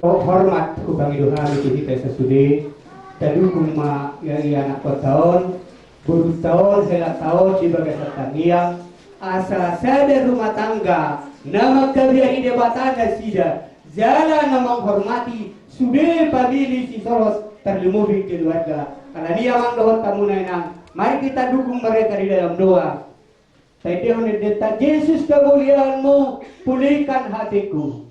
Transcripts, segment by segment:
Hormat kubang iduhan itu kita sesudah tadi kuma yang anak tahun baru tahun selak tahun di bagian tanggiang asa sadar rumah tangga nama kabiari debatan sida jalan nama menghormati sudah pamili si soros terlumuri keluarga karena dia mangdohon tamu nainang mari kita dukung mereka di dalam doa. Saya deta Yesus kemuliaanmu pulihkan hatiku.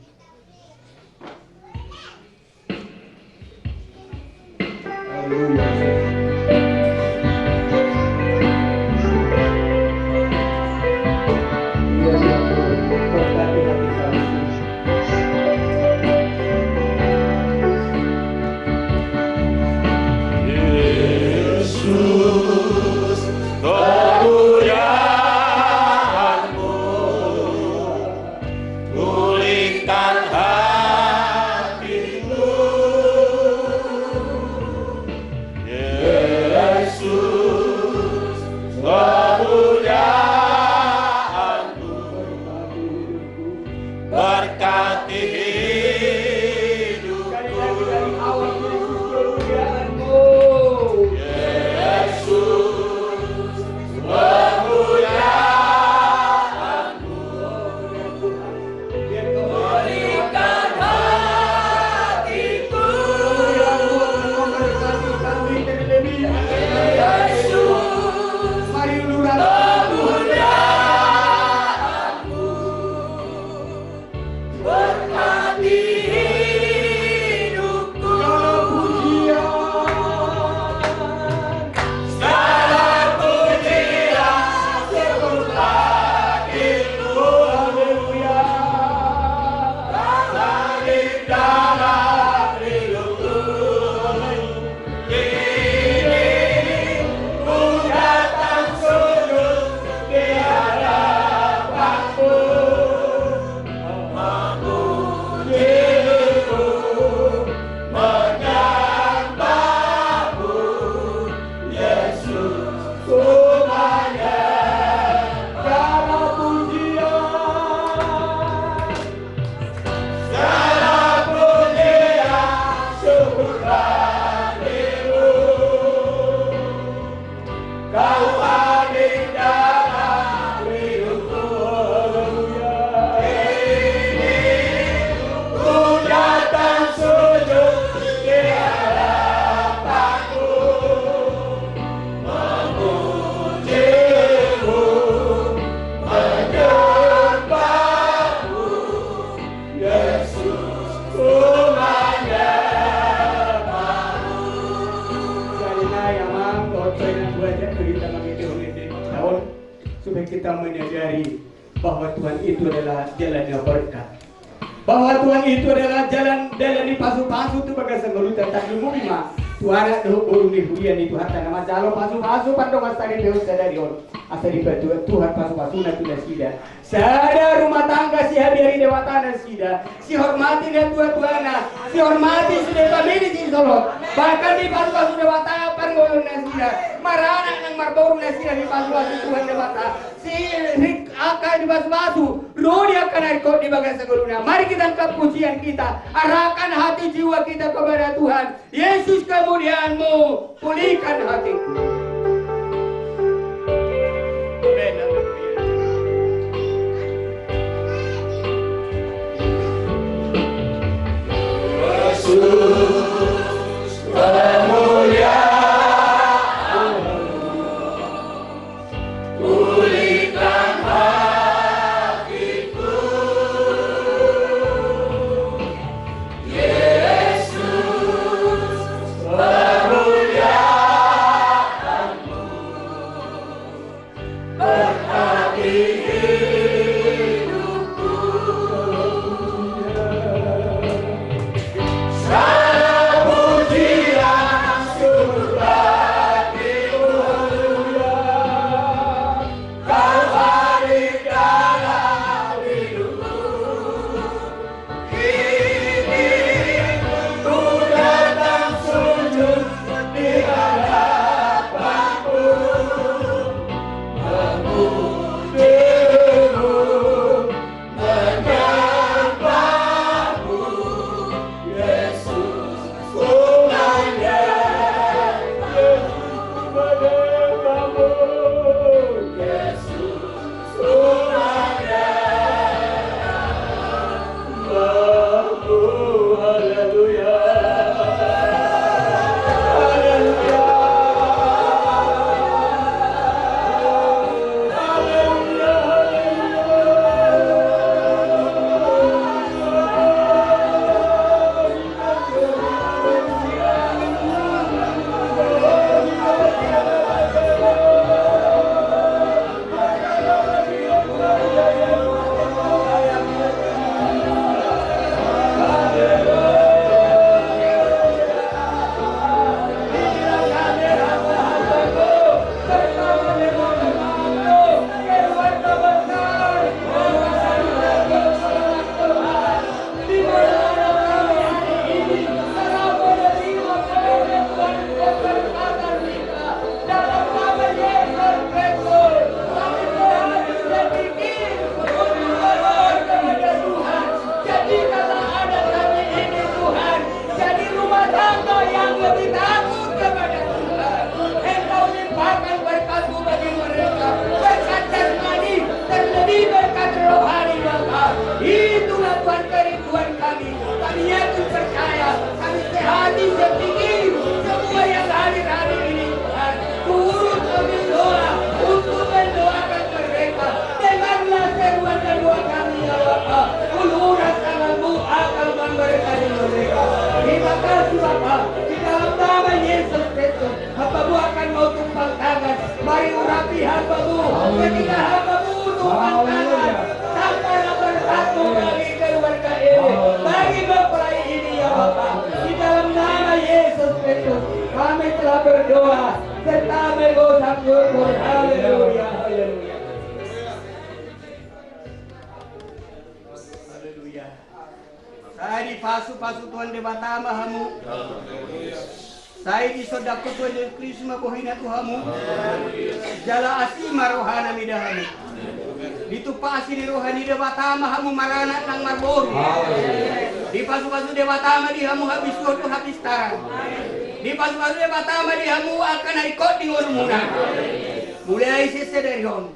Supaya kita menyadari bahwa Tuhan itu adalah jalan yang berkat, bahwa Tuhan itu adalah jalan di pasu-pasu itu bagai senggelutan tak dimulima Tuhan ada burung di hujan itu harta nama jalo pasu-pasu pandong astari lewat sadari on asari batu Tuhan pasu-pasu nanti sida sada rumah tangga si habiri dewatana sida si hormati dan tua-tuana si hormati sudah pamili si solot bahkan di pasu-pasu dewata pangoyon sida marana nang marbaur sida di pasu-pasu Tuhan dewata si akan di pasu-pasu rodi akan ikut di bagian seguluna. Mari kita angkat pujian kita, arahkan hati jiwa kita kepada Tuhan. Yesus kemuliaanmu pulihkan hatiku. Yesus kemuliaan. Oh, haleluya. Haleluya. Itulah Tuhan kerinduan kami. Kami yakin percaya, kami sehati sepikir semua yang hadir hari ini Tuhan. Turut kami doa untuk mendoakan mereka. Dengarlah seruan dan doa kami ya Bapa. Ulurkan tanganmu akan memberikan mereka. Terima kasih Bapa. Di dalam nama Yesus Kristus, hamba-Mu akan mau tumpang tangan. Mari urapi hamba-Mu. Ketika hamba-Mu tumpang tangan, sampailah berkat-Mu bagi keluarga ini, bagi mempelai ini ya Bapa. Di dalam nama Yesus Kristus, kami telah berdoa serta mengucap syukur. Haleluya, haleluya. Haleluya. Saya di pasu-pasu Tuhan di batama hamu. Saya di sodaku Tuhan Yesus Kristus mabuhina Tuhamu. Jala asima rohana midahamu. Ditupasi di rohani di batama hamu maranat nang marbor. Di pasu-pasu di batama di hamu habis waktu habis tarang. Di pasu-pasu di batama di hamu akan ikut di ngurumuna. Mulai sesederion.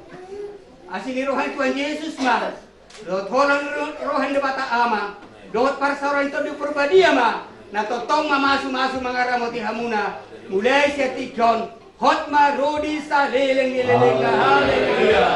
Asini rohani Tuhan Yesus mah. Dot holang rohani di batama. Dot parsaran itu di perbadia mah. Na totong mamasu-masu mangaramoti hamuna. Mulai setikon. Hotma rodi sa leleng-leleng. Haleluya.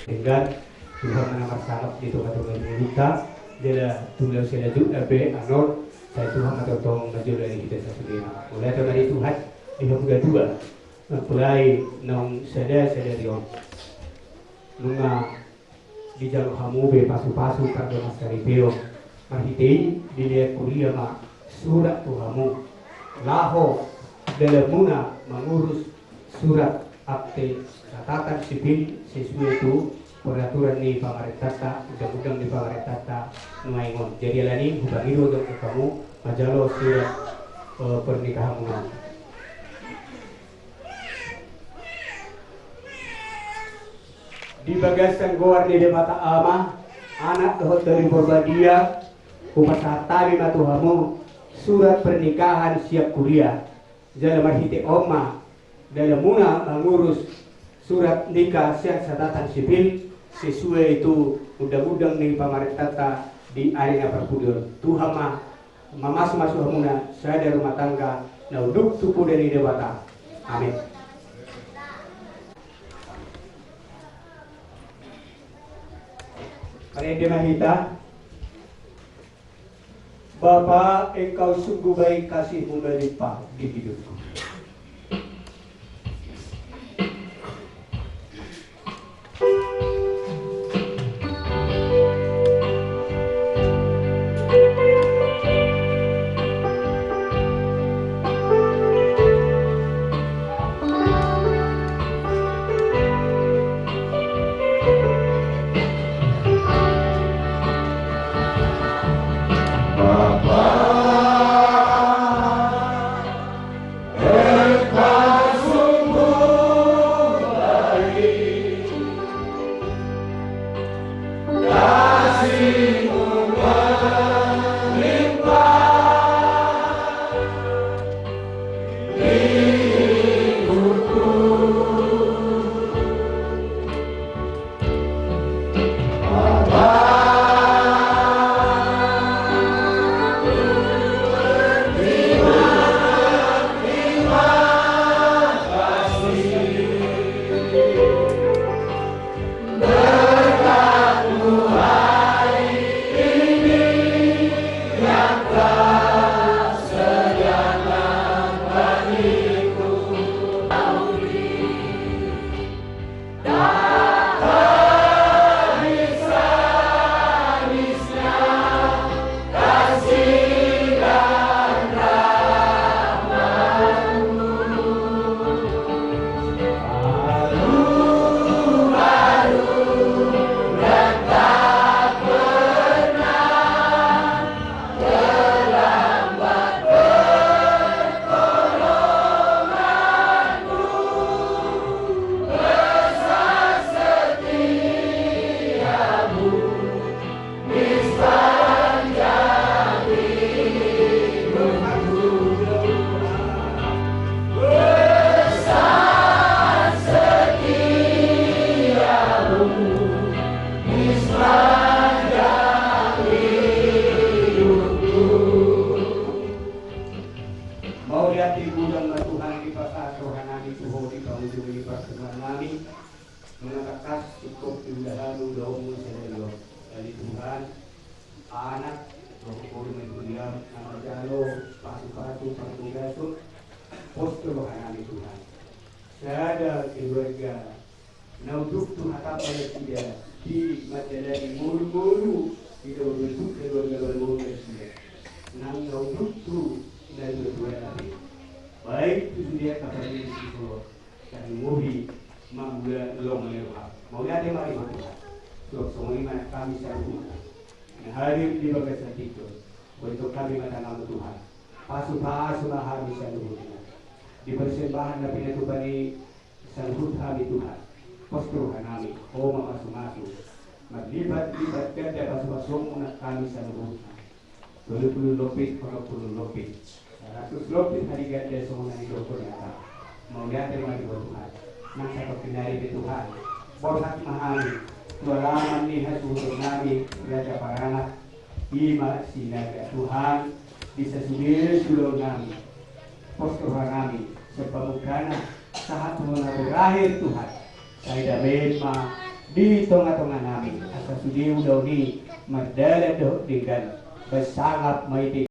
Dengan Tuhan menamar sangat di Tuhan-Tuhan kita dia tunggal saya juga be anor saya Tuhan atau tong majul dari kita sendiri. Mulai dari Tuhan di muda dua mulai nong saya yon lunga di jalur hamu be pasu-pasu kado maskari beo marhitei di dia kuliah ma surat Tuhamu laho dalam muna mengurus surat akte catatan sipil sesuai itu peraturan di pamarentata, undang-undang di pamarentata nuaingon. Jadi alani hubang itu untuk kamu majalo surat pernikahanmu. Di bagasan goar di mata ama anak dohot dari Borbadia upasatari matuhamu surat pernikahan siap kuliah jalan marhite oma dalam muna mengurus surat nikah siap catatan sipil sesuai itu undang-undang di pamarentata di area perpudul Tuhan masuk hamuna saya dari rumah tangga na uduk tuku dari dewata. Amin. Kalian demahita Bapa, engkau sungguh baik, kasih-Mu melimpah di hidupku. Tuhan, anak roh mendunia nama jalo pasu-pasu panggaso posto rohanami Tuhan. Sada keluarga nauduk tu hatapan dia di majalani mulu-mulu di dalam keluarga mulu dia. Nang nauduk tu dari dua hari. Baik itu dia kapan ini itu dan muhi mamula long lewa. Mau lihat mari Tuhan. So semua kami selalu hadir di bagian itu untuk kami mengenal Tuhan. Pasu-pasu kami selalu di persembahan Nabi Tuhan sambut kami Tuhan. Postur kami, homa masuk-masuk. Maglibat-libat ganda pasu-pasu kami sambut. 20 lopit, 40 lopit. 100 lopit hari ganda semua di dokter nyata. Mau lihat mari Tuhan. Nang sa pagkinari di Tuhan. Borhat mahali. Tualaman ni hasuhur nabi Raja Paranak Ima sinaga Tuhan bisa sendiri sulung kami postuhan kami sepamukana saat berakhir Tuhan saya dapat di tengah-tengah kami asal sudi udah ni merdala doh dengan bersangap maiti